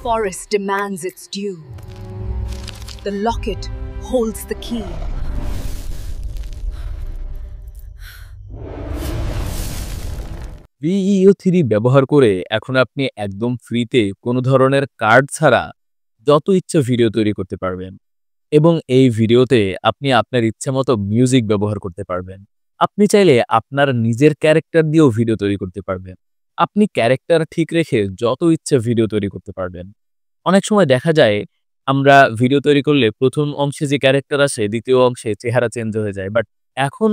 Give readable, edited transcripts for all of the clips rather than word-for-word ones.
forest demands its due. The locket holds the key. VEO3 ব্যবহার করে এখন আপনি একদম ফ্রিতে কোনো ধরনের কার্ড ছাড়া যত ইচ্ছা ভিডিও তৈরি করতে পারবেন এবং এই ভিডিওতে আপনি আপনার ইচ্ছামতো মিউজিক ব্যবহার করতে পারবেন। আপনি চাইলে আপনার নিজের ক্যারেক্টার দিয়েও ভিডিও তৈরি করতে পারবেন। আপনি ক্যারেক্টার ঠিক রেখে যত ইচ্ছা ভিডিও তৈরি করতে পারবেন। অনেক সময় দেখা যায় আমরা ভিডিও তৈরি করলে প্রথম অংশে যে ক্যারেক্টার আসে দ্বিতীয় অংশে চেহারা চেঞ্জ হয়ে যায়। বাট এখন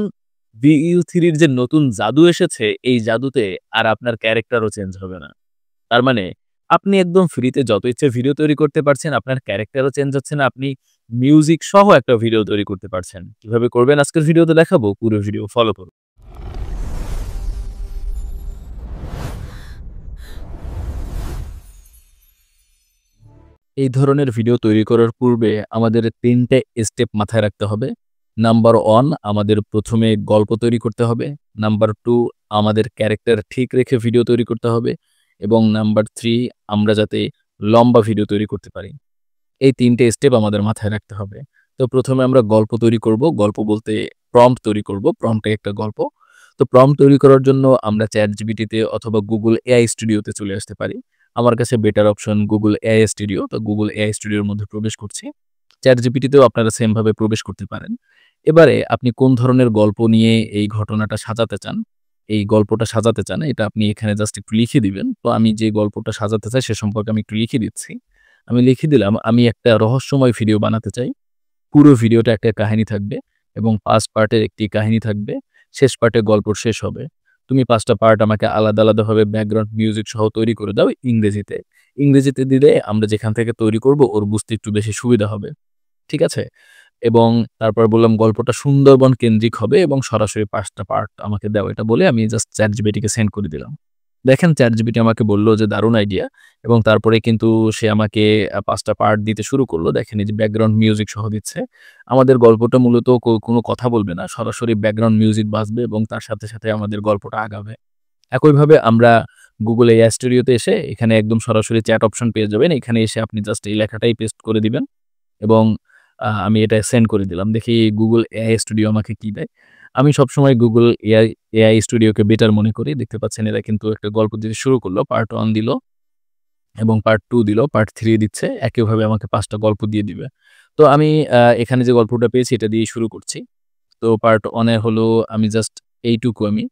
VEO3 এর যে নতুন জাদু এসেছে এই জাদুতে আর আপনার ক্যারেক্টারও চেঞ্জ হবে না। তার মানে আপনি একদম ফ্রিতে যত ইচ্ছে ভিডিও তৈরি করতে পারছেন, আপনার ক্যারেক্টারও চেঞ্জ হচ্ছে না, আপনি মিউজিক সহ একটা ভিডিও তৈরি করতে পারছেন। কিভাবে করবেন আজকের ভিডিওতে দেখাবো, পুরো ভিডিও ফলো করুন। এই ধরনের ভিডিও তৈরি করার পূর্বে আমাদের ৩টে স্টেপ মাথায় রাখতে হবে। নাম্বার 1 আমাদের প্রথমে গল্প তৈরি করতে হবে। নাম্বার 2 আমাদের ক্যারেক্টার ঠিক রেখে ভিডিও তৈরি করতে হবে এবং নাম্বার 3 আমরা যাতে লম্বা ভিডিও তৈরি করতে পারি। এই ৩টে স্টেপ আমাদের মাথায় রাখতে হবে। তো প্রথমে আমরা গল্প তৈরি করব। গল্প বলতে প্রম্পট তৈরি করব। প্রম্পটে একটা গল্প। তো প্রম্পট তৈরি করার জন্য আমরা ChatGPT তে অথবা Google AI Studio তে চলে আসতে পারি। আমার কাছে better option Google AI Studio। তো Google AI Studio এর মধ্যে প্রবেশ করছি। ChatGPT তেও আপনারা সেম ভাবে প্রবেশ করতে পারেন। এবারে আপনি কোন ধরনের গল্প নিয়ে এই ঘটনাটা সাজাতে চান, এই গল্পটা সাজাতে চান, এটা আপনি এখানে জাস্ট একটু লিখে দিবেন। তো আমি যে গল্পটা সাজাতে চাই সে সম্পর্কে আমি একটু লিখে দিচ্ছি। আমি লিখে দিলাম আমি একটা রহস্যময় ভিডিও বানাতে চাই। পুরো ভিডিওটা একটা কাহিনী থাকবে এবং ৫ পার্টের একটি কাহিনী থাকবে। শেষ পার্টে গল্প শেষ হবে। তুমি ৫ টা পার্ট আমাকে আলাদা, আলাদাভাবে ব্যাকগ্রাউন্ড মিউজিক সহ তৈরি করে দাও ইংরেজিতে। ইংরেজিতে দিলে আমরা যেখান থেকে তৈরি করব ওর বুঝতে একটু বেশি সুবিধা হবে। ঠিক আছে? এবং তারপর বললাম গল্পটা সুন্দরবন কেন্দ্রিক হবে এবং সরাসরি ৫ টা পার্ট আমাকে দাও। এটা বলে আমি জাস্ট ChatGPT কে সেন্ড করে দিলাম। দেখেন ChatGPT আমাকে বলল যে দারুণ আইডিয়া এবং তারপরে কিন্তু সে আমাকে ৫ টা পার্ট দিতে শুরু করলো। দেখেন এই যে ব্যাকগ্রাউন্ড মিউজিক সহ দিচ্ছে। আমাদের গল্পটা মূলত কোনো কথা বলবে না। সরাসরি ব্যাকগ্রাউন্ড মিউজিক বাজবে এবং তার সাথে, সাথে আমাদের গল্পটা আগাবে। একইভাবে আমরা Google AI Studio তে এসে এখানে একদম সরাসরি চ্যাট অপশন পেয়ে যাবেন। এখানে এসে আপনি জাস্ট এই লেখাটাই পেস্ট করে দিবেন এবং আমি এটা সেন্ড করে দিলাম। দেখি Google AI Studio আমাকে কি দেয়। আমি সবসময় Google AI Studio কে বেটার মনে করি। দেখতে পাচ্ছেন এরা কিন্তু একটা গল্প দিতে শুরু করলো। পার্ট 1 দিল এবং পার্ট 2 দিল, পার্ট 3 দিচ্ছে। একইভাবে আমাকে ৫ টা গল্প দিয়ে দিবে। তো আমি এখানে যে গল্পটা পেয়েছি এটা দিয়েই শুরু করছি। তো পার্ট 1 এ হলো আমি জাস্ট এইটুকু আমি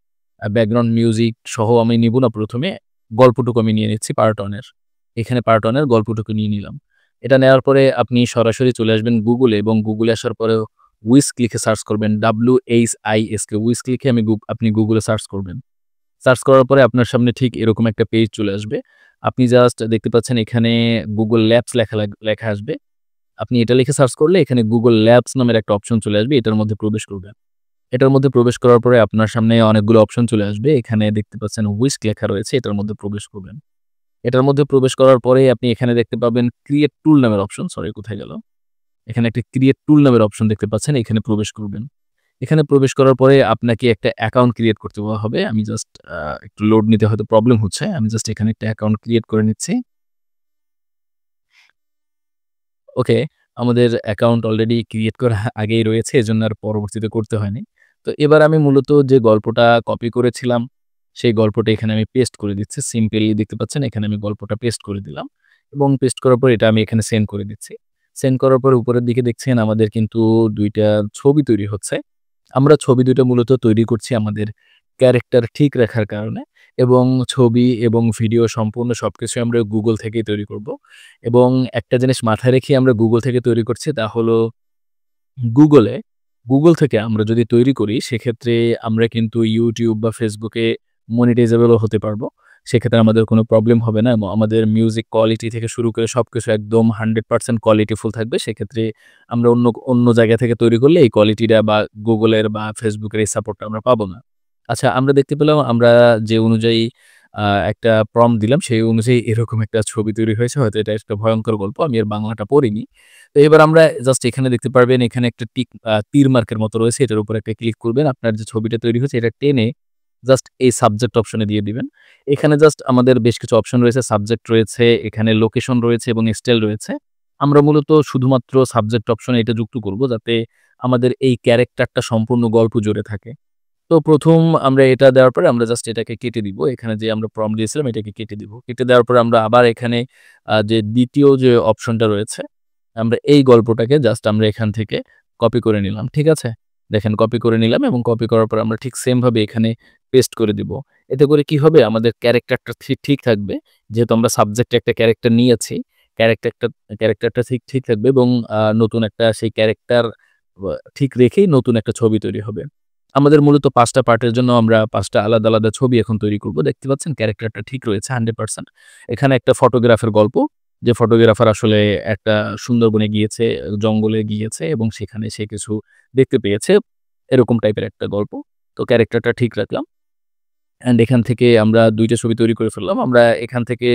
ব্যাকগ্রাউন্ড মিউজিক সহ আমি নিব না প্রথমে, গল্পটুকু আমি নিয়ে নিচ্ছি পার্ট 1 এর। এখানে পার্ট 1 এর গল্পটুকু নিয়ে নিলাম। এটা নেওয়ার পরে আপনি সরাসরি চলে আসবেন Google এ এবং Google এ আসার পরে Whisk লিখে সার্চ করবেন। WHISK Whisk লিখে আপনি Google এ সার্চ করবেন। সার্চ করার পরে আপনার সামনে ঠিক এরকম একটা পেজ চলে আসবে। আপনি জাস্ট দেখতে পাচ্ছেন এখানে Google Labs লেখা আসবে। আপনি এটা লিখে সার্চ করলে এখানে Google Labs নামের একটা অপশন চলে আসবে। এটার মধ্যে প্রবেশ করবেন। এটার মধ্যে প্রবেশ করার পরে আপনার সামনে অনেকগুলো অপশন চলে আসবে। এখানে দেখতে পাচ্ছেন Whisk লেখা রয়েছে। এটার মধ্যে প্রবেশ করবেন। এটার মধ্যে প্রবেশ করার পরে আপনি এখানে দেখতে পাবেন ক্রিয়েট টুল নামের অপশন। সরি কোথায় গেল? এখানে একটা ক্রিয়েট টুল নামের অপশন দেখতে পাচ্ছেন। এখানে প্রবেশ করবেন। এখানে প্রবেশ করার পরে আপনাকে একটা অ্যাকাউন্ট ক্রিয়েট করতে বলা হবে। আমি জাস্ট একটু লোড নিতে হয়তো প্রবলেম হচ্ছে। আমি জাস্ট এখানে একটা অ্যাকাউন্ট ক্রিয়েট করে নিচ্ছি। ওকে, আমাদের অ্যাকাউন্ট অলরেডি ক্রিয়েট করা আগেই রয়েছে। এজন্য আর পরবর্তীতে করতে হয়নি। তো এবার আমি মূলত যে গল্পটা কপি করেছিলাম, সেই গল্পটা এখানে আমি পেস্ট করে দিচ্ছি। সিম্পলি দেখতে পাচ্ছেন এখানে আমি গল্পটা পেস্ট করে দিলাম এবং পেস্ট করার পর এটা আমি এখানে সেন্ড করে দিচ্ছি। সেন্ড করার পর উপরের দিকে দেখছেন আমাদের কিন্তু ২ টা ছবি তৈরি হচ্ছে। আমরা ছবি ২ টা মূলত তৈরি করছি আমাদের ক্যারেক্টার ঠিক রাখার কারণে এবং ছবি এবং ভিডিও সম্পূর্ণ সবকিছু আমরা Google থেকেই তৈরি করব। এবং একটা জিনিস মাথায় রেখে আমরা Google থেকে তৈরি করছি তা হলো Google থেকে আমরা যদি তৈরি করি সেক্ষেত্রে আমরা কিন্তু YouTube বা Facebook এ মনিটাইজেবল ও হতে পারবো। সেক্ষেত্রে আমাদের কোনো প্রবলেম হবে না এবং আমাদের মিউজিক কোয়ালিটি থেকে শুরু করে সবকিছু একদম 100% কোয়ালিটিফুল থাকবে। সেক্ষেত্রে আমরা অন্য জায়গা থেকে তৈরি করলে এই কোয়ালিটিটা বা Google এর বা Facebook এর এই সাপোর্টটা আমরা পাবো না। আচ্ছা, আমরা দেখতে পেলাম আমরা যে অনুযায়ী একটা প্রম্পট দিলাম সেই অনুযায়ী এরকম একটা ছবি তৈরি হয়েছে। হয়তো এটা একটা ভয়ঙ্কর গল্প। আমি এর বাংলাটা পড়িনি। তো এবার আমরা জাস্ট এখানে দেখতে পারবেন এখানে একটা তীর মার্কের মতো রয়েছে। এটার উপর একটা ক্লিক করবেন। আপনার যে ছবিটা তৈরি হয়েছে এটা টেনে জাস্ট এই সাবজেক্ট অপশনে দিয়ে দিবেন। এখানে জাস্ট আমাদের বেশ কিছু অপশন রয়েছে, সাবজেক্ট রয়েছে, এখানে লোকেশন রয়েছে এবং স্টাইল রয়েছে। আমরা মূলত শুধুমাত্র সাবজেক্ট অপশনে এটা যুক্ত করব যাতে আমাদের এই ক্যারেক্টারটা সম্পূর্ণ গল্প জুড়ে থাকে। তো ১ম আমরা এটা দেওয়ার পরে আমরা জাস্ট এটাকে কেটে দিব। এখানে যে আমরা প্রম্পট দিয়েছিলাম এটাকে কেটে দিব। কেটে দেওয়ার পরে আমরা আবার এখানে যে ২য় যে অপশনটা রয়েছে, আমরা এই গল্পটাকে জাস্ট আমরা এখান থেকে কপি করে নিলাম। ঠিক আছে? দেখেন কপি করে নিলাম এবং কপি করার পর আমরা ঠিক সেম ভাবে এখানে পেস্ট করে দিব। এতে করে কি হবে? আমাদের ক্যারেক্টারটা ঠিক থাকবে। যেহেতু আমরা সাবজেক্টে একটা ক্যারেক্টার নিয়েছি, ক্যারেক্টারটা ক্যারেক্টারটা ঠিক থাকবে এবং নতুন একটা সেই ক্যারেক্টার ঠিক রেখেই নতুন একটা ছবি তৈরি হবে। আমাদের মূলত ৫ টা পার্টের জন্য আমরা ৫ টা আলাদা, আলাদা ছবি এখন তৈরি করব। দেখতে পাচ্ছেন ক্যারেক্টারটা ঠিক রয়েছে 100%। এখানে একটা ফটোগ্রাফের গল্প, যে ফটোগ্রাফার আসলে একটা সুন্দরবনে গিয়েছে, জঙ্গলে গিয়েছে এবং সেখানে সে কিছু দেখতে পেয়েছে। এরকম টাইপের একটা গল্প। তো ক্যারেক্টারটা ঠিক রাখলাম। অ্যান্ড এখান থেকে আমরা ২ টা ছবি তৈরি করে ফেললাম। আমরা এখান থেকে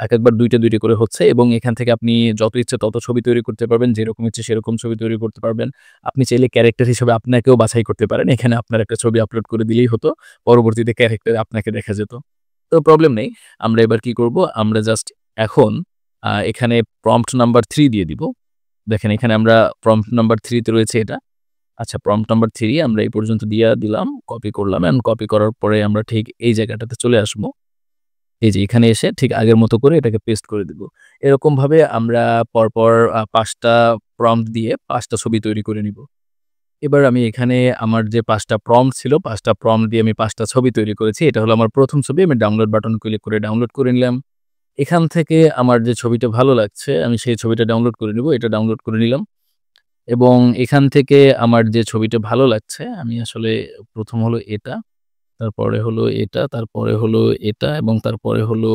একেকবার ২ টা, ২ টা করে হচ্ছে এবং এখান থেকে আপনি যত ইচ্ছে তত ছবি তৈরি করতে পারবেন। যেরকম ইচ্ছে সেরকম ছবি তৈরি করতে পারবেন। আপনি চাইলে ক্যারেক্টার হিসেবে আপনাকেও বাছাই করতে পারেন। এখানে আপনার একটা ছবি আপলোড করে দিলেই হতো। পরবর্তীতে ক্যারেক্টার আপনাকে দেখা যেত। তো প্রবলেম নেই। আমরা এবার কি করব? আমরা জাস্ট এখন এখানে প্রম্পট নাম্বার ৩ দিয়ে দিব। দেখেন এখানে আমরা প্রম্পট নাম্বার ৩ তে রয়েছে এটা। আচ্ছা, প্রম্পট নাম্বার ৩ আমরা এই পর্যন্ত দিয়া দিলাম। কপি করলাম অ্যান্ড কপি করার পরে আমরা ঠিক এই জায়গাটাতে চলে আসবো। এই যে এখানে এসে ঠিক আগের মতো করে এটাকে পেস্ট করে দিব। এরকমভাবে আমরা পরপর ৫ টা প্রম্পট দিয়ে ৫ টা ছবি তৈরি করে নিব। এবার আমি এখানে আমার যে ৫ টা প্রম্পট ছিল, ৫ টা প্রম্পট দিয়ে আমি ৫ টা ছবি তৈরি করেছি। এটা হলো আমার ১ম ছবি। আমি ডাউনলোড বাটন ক্লিক করে ডাউনলোড করে নিলাম। এখান থেকে আমার যে ছবিটা ভালো লাগছে আমি সেই ছবিটা ডাউনলোড করে নিব। এটা ডাউনলোড করে নিলাম। এবং এখান থেকে আমার যে ছবিটা ভালো লাগছে আমি আসলে ১ম হলো এটা, তারপরে হলো এটা, তারপরে হলো এটা এবং তারপরে হলো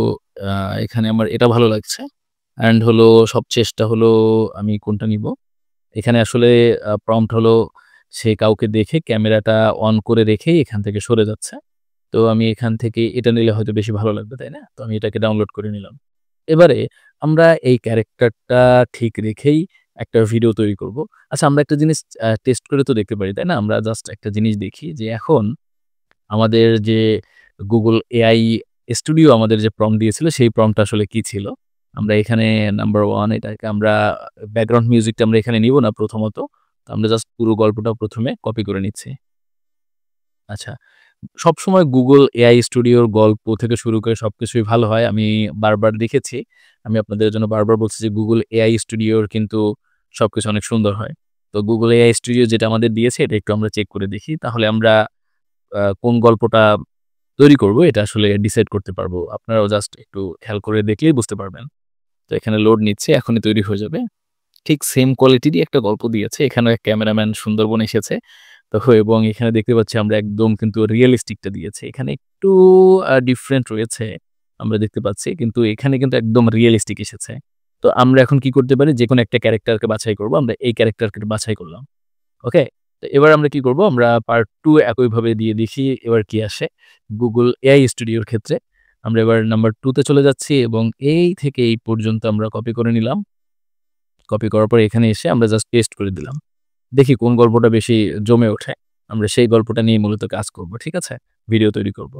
আ এখানে আমার এটা ভালো লাগছে। অ্যান্ড হলো সবশেষটা হলো আমি কোনটা নিব? এখানে আসলে প্রম্পট হলো সে কাউকে দেখে ক্যামেরাটা অন করে রেখেই এখান থেকে সরে যাচ্ছে। তো আমি এখান থেকে এটা নিলে হয়তো বেশি ভালো লাগবে, তাই না? তো আমি এটাকে ডাউনলোড করে নিলাম। এবারে আমরা এই ক্যারেক্টারটা ঠিক রেখেই একটা ভিডিও তৈরি করব। আচ্ছা, আমরা একটা জিনিস টেস্ট করে তো দেখতে পারি, তাই না? আমরা জাস্ট একটা জিনিস দেখি যে এখন আমাদের যে Google AI Studio আমাদের যে প্রম্পট দিয়েছিল সেই প্রম্পটটা আসলে কি ছিল? আমরা এখানে নাম্বার 1 এটাকে আমরা ব্যাকগ্রাউন্ড মিউজিকটা আমরা এখানে নিব না প্রথমত। তো আমরা জাস্ট পুরো গল্পটা ১ম এ কপি করে নিচ্ছি। আচ্ছা। সবসময় Google AI Studio র গল্প থেকে শুরু করে সবকিছুই ভালো হয়। আমি বারবার দেখেছি। আমি আপনাদের জন্য বারবার বলছি যে Google AI Studio র কিন্তু সবকিছু অনেক সুন্দর হয়। তো Google AI Studio যেটা আমাদের দিয়েছে এটা একটু আমরা চেক করে দেখি। তাহলে আমরা কোন গল্পটা তৈরি করব এটা আসলে ডিসাইড করতে পারবো। আপনারাও জাস্ট একটু খেয়াল করে দেখলেই বুঝতে পারবেন। তো এখানে লোড নিচ্ছে, এখনই তৈরি হয়ে যাবে। ঠিক সেম কোয়ালিটিরই একটা গল্প দিয়েছে। এখানে ক্যামেরাম্যান সুন্দরবন এসেছে। তো এবং এখানে দেখতে পাচ্ছি আমরা একদম কিন্তু রিয়ালিস্টিকটা দিয়েছে। এখানে একটু ডিফারেন্ট রয়েছে। আমরা দেখতে পাচ্ছি। কিন্তু এখানে কিন্তু একদম রিয়ালিস্টিক এসেছে। তো আমরা এখন কি করতে পারি? যেকোনো একটা ক্যারেক্টারকে বাছাই করব। আমরা এই ক্যারেক্টারকে বাছাই করলাম। ওকে? তো এবার আমরা কি করব? আমরা পার্ট 2 একইভাবে দিয়ে দেখি এবার কি আসে। Google AI Studio র ক্ষেত্রে আমরা এবার নাম্বার 2 তে চলে যাচ্ছি এবং এই থেকে এই পর্যন্ত আমরা কপি করে নিলাম। কপি করার পর এখানে এসে আমরা জাস্ট পেস্ট করে দিলাম। দেখি কোন গল্পটা বেশি জমে ওঠে। আমরা সেই গল্পটা নিয়ে মূলত কাজ করব। ঠিক আছে? ভিডিও তৈরি করব।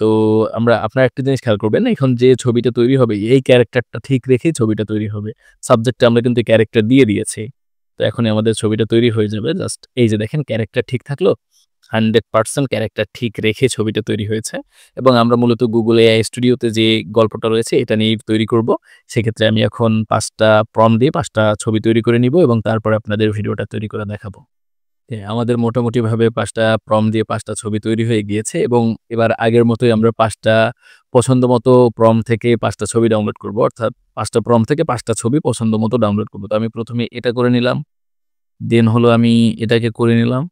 তো আপনারা একটা জিনিস খেয়াল করবেন, এখন যে ছবিটা তৈরি হবে এই ক্যারেক্টারটা ঠিক রেখেই ছবিটা তৈরি হবে। সাবজেক্টে আমরা কিন্তু ক্যারেক্টার দিয়ে দিয়েছি। তো এখনই আমাদের ছবিটা তৈরি হয়ে যাবে। জাস্ট এই যে দেখেন ক্যারেক্টার ঠিক থাকলো। 100% ক্যারেক্টার ঠিক রেখে ছবিটা তৈরি হয়েছে এবং আমরা মূলত Google AI Studio তে যে গল্পটা রয়েছে এটা নিয়েই তৈরি করব। সেক্ষেত্রে আমি এখন ৫ টা প্রম্পট দিয়ে ৫ টা ছবি তৈরি করে নিব এবং তারপরে আপনাদের ভিডিওটা তৈরি করে দেখাবো। হ্যাঁ, আমাদের মোটামুটিভাবে ৫ টা প্রম্পট দিয়ে ৫ টা ছবি তৈরি হয়ে গিয়েছে এবং এবার আগের মতোই আমরা ৫ টা পছন্দমতো প্রম্পট থেকে ৫ টা ছবি ডাউনলোড করব। অর্থাৎ ৫ টা প্রম্পট থেকে ৫ টা ছবি পছন্দমতো ডাউনলোড করব। তো আমি ১ম এ এটা করে নিলাম। দেন হলো আমি এটাকে করে নিলাম।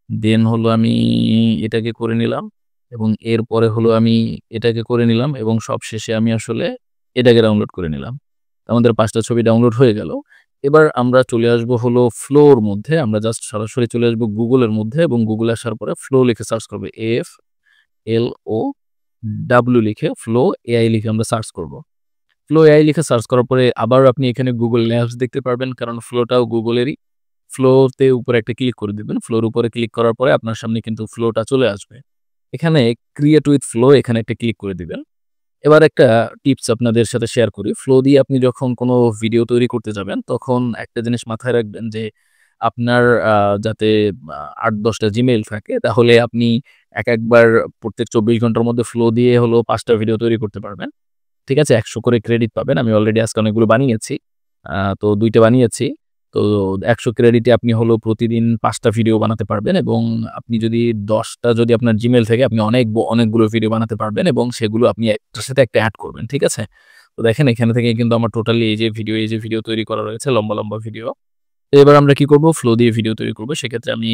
দেন হলো আমি এটাকে করে নিলাম এবং এরপরে হলো আমি এটাকে করে নিলাম এবং সবশেষে আমি আসলে এটাকে ডাউনলোড করে নিলাম। আমাদের ৫ টা ছবি ডাউনলোড হয়ে গেল। এবার আমরা চলে আসবো হলো ফ্লোর মধ্যে। আমরা জাস্ট সরাসরি চলে আসবো Google এর মধ্যে এবং Google এ আসার পরে ফ্লো লিখে সার্চ করব। FLOW লিখে ফ্লো AI লিখে আমরা সার্চ করব। ফ্লো AI লিখে সার্চ করার পরে আবার আপনি এখানে Google ম্যাপস দেখতে পারবেন কারণ ফ্লোটাও Google এরই। ফ্লোতে উপরে একটা ক্লিক করে দিবেন। ফ্লোর উপরে ক্লিক করার পরে আপনার সামনে কিন্তু ফ্লোটা চলে আসবে। এখানে ক্রিয়েট উইথ ফ্লো এখানে একটা ক্লিক করে দিবেন। এবার একটা টিপস আপনাদের সাথে শেয়ার করি। ফ্লো দিয়ে আপনি যখন কোনো ভিডিও তৈরি করতে যাবেন, তখন একটা জিনিস মাথায় রাখবেন যে আপনার যাতে ৮-১০ টা Gmail থাকে, তাহলে আপনি একেকবার প্রত্যেক ২৪ ঘন্টার মধ্যে ফ্লো দিয়ে হলো ৫ টা ভিডিও তৈরি করতে পারবেন। ঠিক আছে? ১০০ করে ক্রেডিট পাবেন। আমি অলরেডি আজকে অনেকগুলো বানিয়েছি। তো ২ টা বানিয়েছি। তো ১০০ ক্রেডিটে আপনি হলো প্রতিদিন ৫ টা ভিডিও বানাতে পারবেন এবং আপনি যদি ১০ টা যদি আপনার Gmail থেকে আপনি অনেকগুলো ভিডিও বানাতে পারবেন এবং সেগুলো আপনি একটার সাথে একটা এড করবেন। ঠিক আছে? তো দেখেন এখানে থেকে কিন্তু আমার টোটালি এই যে ভিডিও তৈরি করা রয়েছে লম্বা ভিডিও। তো এবার আমরা কি করব? ফ্লো দিয়ে ভিডিও তৈরি করব। সেক্ষেত্রে আমি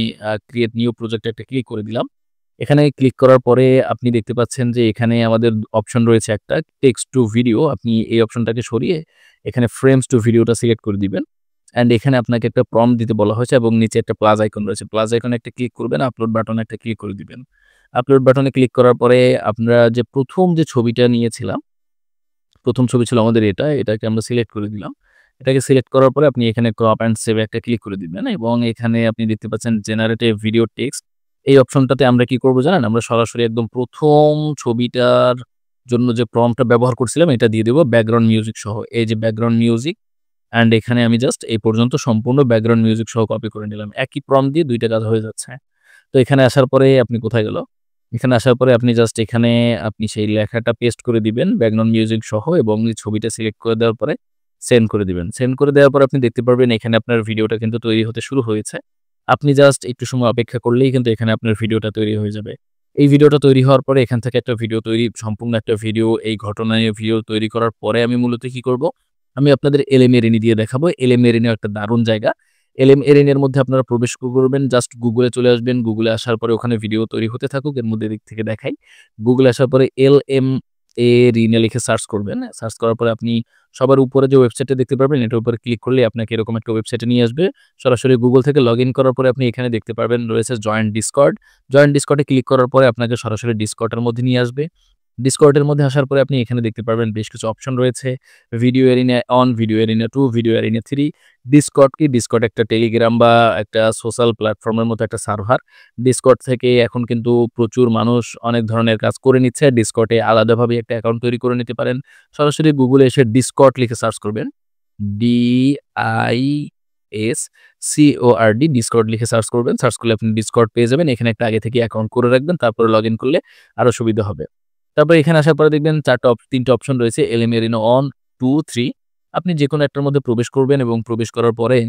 ক্রিয়েট নিউ প্রজেক্ট এ একটা ক্লিক করে দিলাম। এখানে ক্লিক করার পরে আপনি দেখতে পাচ্ছেন যে এখানে আমাদের অপশন রয়েছে একটা টেক্সট টু ভিডিও। আপনি এই অপশনটাকে সরিয়ে এখানে ফ্রেমস টু ভিডিওটা সিলেক্ট করে দিবেন। অ্যান্ড এখানে আপনাকে একটা প্রম্পট দিতে বলা হয়েছে এবং নিচে একটা প্লাস আইকন রয়েছে। প্লাস আইকনে একটা ক্লিক করবেন, আপলোড বাটনে একটা ক্লিক করে দিবেন। আপলোড বাটনে ক্লিক করার পরে আমরা যে ১ম যে ছবিটা নিয়েছিলাম, ১ম ছবি ছিল আমাদের এটাকে আমরা সিলেক্ট করে দিলাম। এটাকে সিলেক্ট করার পরে আপনি এখানে ক্রপ অ্যান্ড সেভ একটা ক্লিক করে দিবেন এবং এখানে আপনি দেখতে পাচ্ছেন জেনারেট এ ভিডিও টেক্সট। এই অপশনটাতে আমরা কি করব জানেন? আমরা সরাসরি একদম ১ম ছবিটার জন্য যে প্রম্পটটা ব্যবহার করছিলাম এটা দিয়ে দেব ব্যাকগ্রাউন্ড মিউজিক সহ। এই যে ব্যাকগ্রাউন্ড মিউজিক অ্যান্ড এখানে আমি জাস্ট এই পর্যন্ত সম্পূর্ণ ব্যাকগ্রাউন্ড মিউজিক সহ কপি করে নিলাম। একই প্রম্পট দিয়ে ২ টা কাজ হয়ে যাচ্ছে। তো এখানে আসার পরে আপনি কোথায় গেল? এখানে আসার পরে আপনি জাস্ট এখানে আপনি সেই লেখাটা পেস্ট করে দিবেন ব্যাকগ্রাউন্ড মিউজিক সহ এবং এই ছবিটা সিলেক্ট করে দেওয়ার পরে সেন্ড করে দিবেন। সেন্ড করে দেওয়ার পরে আপনি দেখতে পারবেন এখানে আপনার ভিডিওটা কিন্তু তৈরি হতে শুরু হয়েছে। আপনি জাস্ট একটু সময় অপেক্ষা করলেই কিন্তু এখানে আপনার ভিডিওটা তৈরি হয়ে যাবে। এই ভিডিওটা তৈরি হওয়ার পরে এখান থেকে একটা ভিডিও তৈরি সম্পূর্ণ একটা ভিডিও এই ঘটনা নিয়ে ভিডিও তৈরি করার পরে আমি মূলত কি করব? আমি আপনাদের এলএমএরিনি দিয়ে দেখাবো। এলএমএরিনিও একটা দারুণ জায়গা। এলএমএরিনি এর মধ্যে আপনারা প্রবেশ করবেন। জাস্ট গুগলে চলে আসবেন। গুগলে আসার পরে ওখানে ভিডিও তৈরি হতে থাকুক। এর মধ্যে এদিক থেকে দেখাই। গুগলে আসার পরে এলএমএরিনি লিখে সার্চ করবেন। সার্চ করার পরে আপনি সবার উপরে যে ওয়েবসাইটটা দেখতে পারবেন, এটার উপরে ক্লিক করলে আপনাকে এরকম একটা ওয়েবসাইটে নিয়ে আসবে। সরাসরি গুগল থেকে লগইন করার পরে আপনি এখানে দেখতে পারবেন রয়েছে জয়েন ডিসকর্ড। জয়েন ডিসকর্ডে ক্লিক করার পরে আপনাকে সরাসরি ডিসকর্ডের মধ্যে নিয়ে আসবে। ডিসকর্ডের মধ্যে আসার পরে আপনি এখানে দেখতে পারবেন বেশ কিছু অপশন রয়েছে। Video arena on, video arena 2, video arena 3। Discord কি? ডিসকর্ড একটা টেলিগ্রাম বা একটা সোশ্যাল প্ল্যাটফর্মের মতো একটা সার্ভার। ডিসকর্ড থেকে এখন কিন্তু প্রচুর মানুষ অনেক ধরনের কাজ করে নিচ্ছে। ডিসকর্ডে আলাদাভাবে একটা অ্যাকাউন্ট তৈরি করে নিতে পারেন। সরাসরি গুগলে এসে ডিসকর্ড লিখে সার্চ করবেন। DISCORD ডিসকর্ড লিখে সার্চ করবেন। সার্চ করলে আপনি ডিসকর্ড পেয়ে যাবেন। এখানে একটা আগে থেকে অ্যাকাউন্ট করে রাখবেন। তারপরে লগইন করলে আরো সুবিধা হবে। তারপরে এখানে আসার পরে দেখবেন ৩ টা অপশন রয়েছে এলিমেরিনো অন, 2, 3। আপনি যেকোনো একটার মধ্যে প্রবেশ করবেন এবং প্রবেশ করার পরে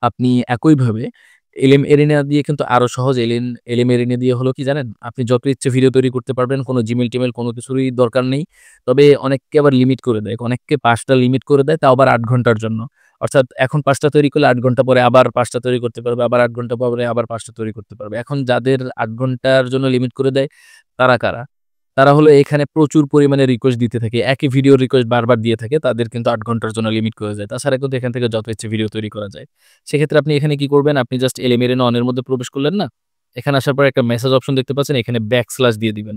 আপনি একইভাবে এলিম এরিনা দিয়ে কিন্তু আরো সহজ এলিম এরিনা দিয়ে হলো কি জানেন? আপনি যত ইচ্ছে ভিডিও তৈরি করতে পারবেন। কোনো Gmail-টিমেল কোনো কিছুরই দরকার নেই। তবে অনেককে আবার লিমিট করে দেয়। অনেককে ৫ টা লিমিট করে দেয় তাও আবার ৮ ঘন্টার জন্য। অর্থাৎ এখন ৫ টা তৈরি করলে ৮ ঘন্টা পরে আবার ৫ টা তৈরি করতে পারবে, আবার ৮ ঘন্টা পরে আবার ৫ টা তৈরি করতে পারবে। এখন যাদের ৮ ঘন্টার জন্য লিমিট করে দেয় তারা কারা? তারা হলো এখানে প্রচুর পরিমাণে রিকোয়েস্ট দিতে থাকে। একই ভিডিওর রিকোয়েস্ট বারবার দিয়ে থাকে। তাদের কিন্তু ৮ ঘন্টার জন্য লিমিট করে যায়। তাছাড়া কিন্তু এখান থেকে যত ইচ্ছে ভিডিও তৈরি করা যায়। সেক্ষেত্রে আপনি এখানে কি করবেন? আপনি জাস্ট এলিমেরিনো অন এর মধ্যে প্রবেশ করলেন না? এখানে আসার পরে একটা মেসেজ অপশন দেখতে পাচ্ছেন। এখানে ব্যাকস্ল্যাশ দিয়ে দিবেন।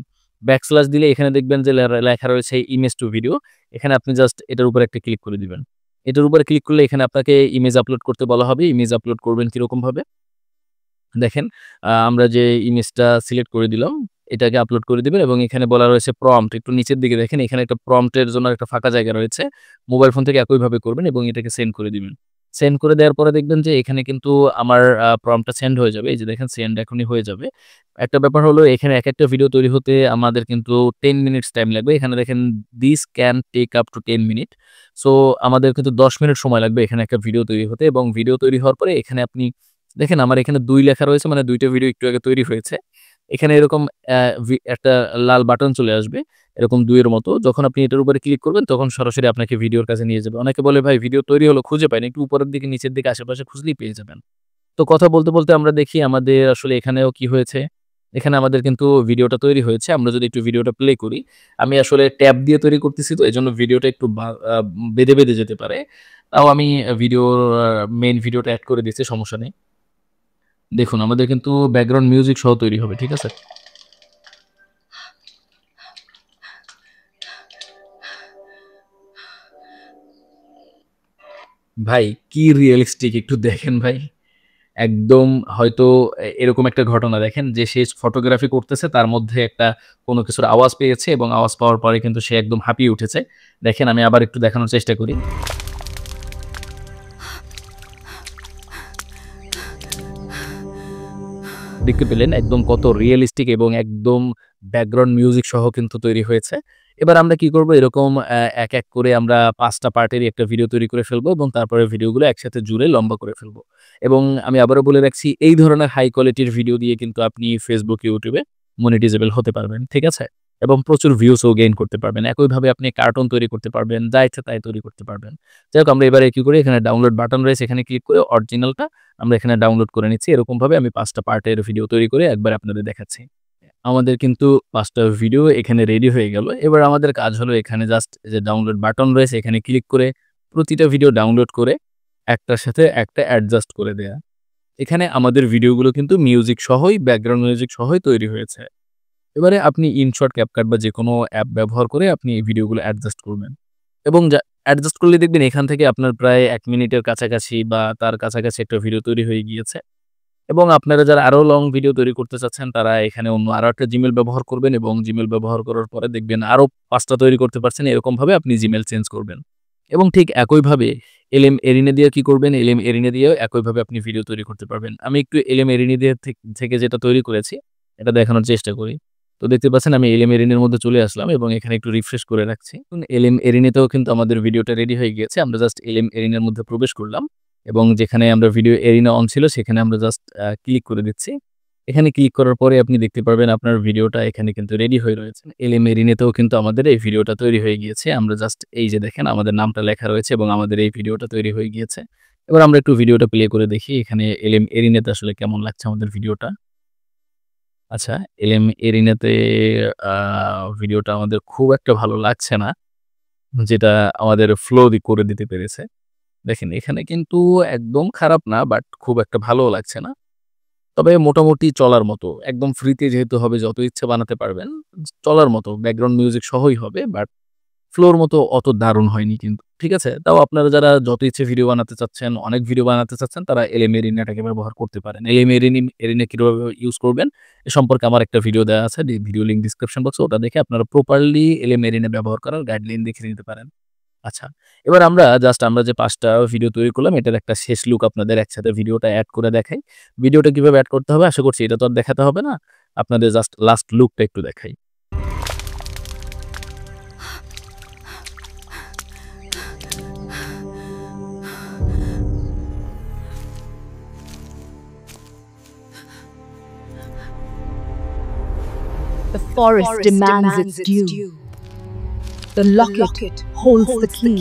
ব্যাকস্ল্যাশ দিলে এখানে দেখবেন যে লেখা রয়েছে ইমেজ টু ভিডিও। এখানে আপনি জাস্ট এটার উপরে একটা ক্লিক করে দিবেন। এটার উপরে ক্লিক করলে এখানে আপনাকে ইমেজ আপলোড করতে বলা হবে। ইমেজ আপলোড করবেন কিরকমভাবে? দেখেন আমরা যে ইমেজটা সিলেক্ট করে দিলাম, এটাকে আপলোড করে দিবেন এবং এখানে বলা রয়েছে প্রম্পট। একটু নিচের দিকে দেখেন এখানে একটা প্রম্পটের জন্য একটা ফাঁকা জায়গা রয়েছে। মোবাইল ফোন থেকে একইভাবে করবেন এবং এটাকে সেন্ড করে দিবেন। সেন্ড করে দেওয়ার পরে দেখবেন যে এখানে কিন্তু আমার প্রম্পটটা সেন্ড হয়ে যাবে। এই যে দেখেন সেন্ড এখনই হয়ে যাবে। একটা ব্যাপার হলো এখানে একেকটা ভিডিও তৈরি হতে আমাদের কিন্তু 10 মিনিটস টাইম লাগবে। এখানে দেখেন this can take up to 10 minute. So আমাদের কিন্তু ১০ মিনিট সময় লাগবে এখানে একটা ভিডিও তৈরি হতে এবং ভিডিও তৈরি হওয়ার পরে এখানে আপনি দেখেন আমার এখানে ২ লেখা রয়েছে মানে ২ টা ভিডিও একটু আগে তৈরি হয়েছে। এখানে এরকম একটা লাল বাটন চলে আসবে। এরকম ২ এর মতো। যখন আপনি এটার উপরে ক্লিক করবেন তখন সরাসরি আপনাকে ভিডিওর কাছে নিয়ে যাবে। অনেকে বলে ভাই ভিডিও তৈরি হলো খুঁজে পাই না। একটু উপরের দিকে নিচের দিকে আশেপাশে খুঁজলেই পেয়ে যাবেন। তো কথা বলতে আমরা দেখি আমাদের আসলে এখানেও কি হয়েছে। এখানে আমাদের কিন্তু ভিডিওটা তৈরি হয়েছে। আমরা যদি একটু ভিডিওটা প্লে করি। আমি আসলে ট্যাব দিয়ে তৈরি করতেছি তো এজন্য ভিডিওটা একটু বেঁধে যেতে পারে। তাও আমি ভিডিওর মেইন ভিডিওটা এড করে দিচ্ছি সমস্যা নেই। দেখুন আমাদের কিন্তু ব্যাকগ্রাউন্ড মিউজিক সহ তৈরি হবে। ঠিক আছে? ভাই কি রিয়ালিস্টিক একটু দেখেন ভাই। একদম হয়তো এরকম একটা ঘটনা দেখেন যে সে ফটোগ্রাফি করতেছে তার মধ্যে একটা কোনো কিছুর আওয়াজ পেয়েছে এবং আওয়াজ পাওয়ার পরে কিন্তু সে একদম হাঁপিয়ে উঠেছে। দেখেন আমি আবার একটু দেখানোর চেষ্টা করি। দেখতে পেলেন একদম কত রিয়ালিস্টিক এবং একদম ব্যাকগ্রাউন্ড মিউজিক সহ কিন্তু তৈরি হয়েছে। এবার আমরা কি করব এরকম এক, এক করে আমরা ৫ টা পার্টেরই একটা ভিডিও তৈরি করে ফেলবো এবং তারপরে ভিডিওগুলো একসাথে জুড়ে লম্বা করে ফেলবো। এবং আমি আবারও বলে রাখছি এই ধরনের হাই কোয়ালিটির ভিডিও দিয়ে কিন্তু আপনি Facebook, YouTube এ মনিটাইজেবল হতে পারবেন। ঠিক আছে? এবং প্রচুর ভিউসও গেইন করতে পারবেন। একইভাবে আপনি কার্টুন তৈরি করতে পারবেন, যা ইচ্ছা তাই তৈরি করতে পারবেন। যাই হোক আমরা এবারে কি করি এখানে ডাউনলোড বাটন রয়েছে এখানে ক্লিক করে অরিজিনালটা আমরা এখানে ডাউনলোড করে নিচ্ছি। এরকমভাবে আমি ৫ টা পার্টের ভিডিও তৈরি করে একবারে আপনাদের দেখাচ্ছি। আমাদের কিন্তু ৫ টা ভিডিও এখানে রেডি হয়ে গেল। এবার আমাদের কাজ হলো এখানে জাস্ট যে ডাউনলোড বাটন রয়েছে এখানে ক্লিক করে প্রতিটা ভিডিও ডাউনলোড করে একটার সাথে একটা অ্যাডজাস্ট করে দেয়া। এখানে আমাদের ভিডিওগুলো কিন্তু মিউজিক সহই ব্যাকগ্রাউন্ড মিউজিক সহই তৈরি হয়েছে। এবারে আপনি InShot, CapCut বা যেকোনো অ্যাপ ব্যবহার করে আপনি এই ভিডিওগুলো অ্যাডজাস্ট করবেন। এবং অ্যাডজাস্ট করলে দেখবেন এখান থেকে আপনার প্রায় ১ মিনিটের কাছাকাছি বা তার কাছাকাছি একটা ভিডিও তৈরি হয়ে গিয়েছে। এবং আপনারা যারা আরো লং ভিডিও তৈরি করতে চাচ্ছেন তারা এখানে অন্য আরো একটা Gmail ব্যবহার করবেন এবং Gmail ব্যবহার করার পরে দেখবেন আরো ৫ টা তৈরি করতে পারছেন। এরকমভাবে আপনি Gmail চেঞ্জ করবেন। এবং ঠিক একইভাবে LM Arena দিয়ে কি করবেন? LM Arena দিয়েও একইভাবে আপনি ভিডিও তৈরি করতে পারবেন। আমি একটু LM Arena দিয়ে থেকে যেটা তৈরি করেছি এটা দেখানোর চেষ্টা করি। তো দেখতে পাচ্ছেন আমি LM Arena এর মধ্যে চলে আসলাম এবং এখানে একটু রিফ্রেশ করে রাখছি। LM Arena তেও কিন্তু আমাদের ভিডিওটা রেডি হয়ে গিয়েছে। আমরা জাস্ট LM Arena এর মধ্যে প্রবেশ করলাম। এবং যেখানে আমরা ভিডিও এরিনা অন ছিল সেখানে আমরা জাস্ট ক্লিক করে দিচ্ছি। এখানে ক্লিক করার পরে আপনি দেখতে পারবেন আপনার ভিডিওটা এখানে কিন্তু রেডি হয়ে রয়েছে। LM এরিনাতেও কিন্তু আমাদের এই ভিডিওটা তৈরি হয়ে গিয়েছে। আমরা জাস্ট এই যে দেখেন আমাদের নামটা লেখা রয়েছে এবং আমাদের এই ভিডিওটা তৈরি হয়ে গিয়েছে। এবার আমরা একটু ভিডিওটা প্লে করে দেখি এখানে LM এরিনাতে আসলে কেমন লাগছে আমাদের ভিডিওটা। আচ্ছা, LM এরিনাতে আ ভিডিওটা আমাদের খুব একটা ভালো লাগছে না। যেটা আমাদের ফ্লো করে দিতে পেরেছে। দেখেন এখানে কিন্তু একদম খারাপ না বাট খুব একটা ভালোও লাগছে না। তবে মোটামুটি চলার মতো। একদম ফ্রিতে যেহেতু হবে যত ইচ্ছে বানাতে পারবেন। চলার মতো ব্যাকগ্রাউন্ড মিউজিক সহই হবে বাট ফ্লোর মতো অত দারুণ হয়নি কিন্তু। ঠিক আছে? তাও আপনারা যারা যত ইচ্ছে ভিডিও বানাতে চাচ্ছেন, অনেক ভিডিও বানাতে চাচ্ছেন তারা LM এরিনাটাকে ব্যবহার করতে পারেন। LM এরিনা কিভাবে ইউজ করবেন এ সম্পর্কে আমার একটা ভিডিও দেওয়া আছে। ভিডিও লিঙ্ক ডিসক্রিপশন বক্সে ওটা দেখে আপনারা প্রপারলি LM এরিনা ব্যবহার করার গাইডলাইন দেখে নিতে পারেন। আচ্ছা। এবার আমরা জাস্ট আমরা যে ৫ টা ভিডিও তৈরি করলাম এটার একটা শেষ লুক আপনাদের একসাথে ভিডিওটা এড করে দেখাই। ভিডিওটা কিভাবে এড করতে হবে আশা করছি এটা তো আর দেখাতে হবে না। আপনাদের জাস্ট লাস্ট লুকটা একটু দেখাই। The forest demands its due. The locket holds the key.